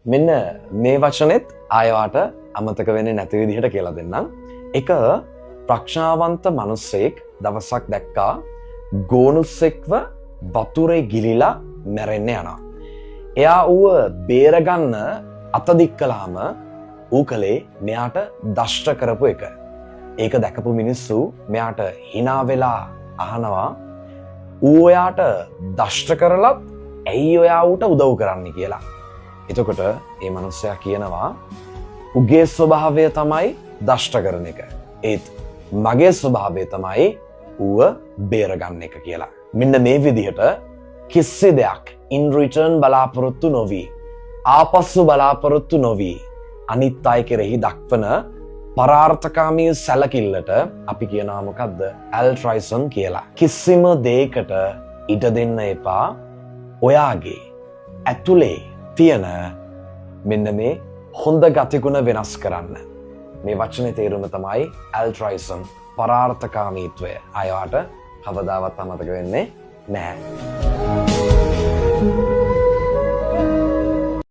මෙන්න මේ වචනෙත් ආයවාට අමතක වෙන්නේ නැති විදිහට කියලා දෙන්නම්. එක ප්‍රඥාවන්ත මිනිසෙක් දවසක් දැක්කා ගෝනුස්සෙක්ව වතුරේ ගිලිලා මැරෙන්න යනවා. එයා ඌව බේරගන්න අත දික් කළාම ඌ කලේ මෙයාට දෂ්ට කරපු එක. ඒක දැකපු මිනිස්සු මෙයාට hina වෙලා අහනවා ඌ ඔයාට දෂ්ට කරලත් ඇයි ඔයා ඌට උදව් කරන්නේ කියලා. එතකොට මේ මිනිස්සයා කියනවා උගේ ස්වභාවය තමයි දෂ්ට කරන එක. ඒත් මගේ ස්වභාවය තමයි ඌව බේරගන්න එක කියලා. මෙන්න මේ විදිහට කිසි දෙයක් in return බලාපොරොත්තු නොවි ආපසු බලාපොරොත්තු නොවි අනිත් අය කෙරෙහි දක්වන පරාර්ථකාමී සැලකිල්ලට අපි කියනවා මොකද්ද? altruism කියලා. කිසිම දෙයකට ඉඩ දෙන්න එපා ඔයාගේ ඇතුලේ තියෙන මෙන්න මේ හොඳ ගතිගුණ වෙනස් කරන්න. මේ වචනේ තේරුම තමයි altruism පරාර්ථකාමීත්වය. අයවට කවදාවත් අමතක වෙන්නේ නැහැ.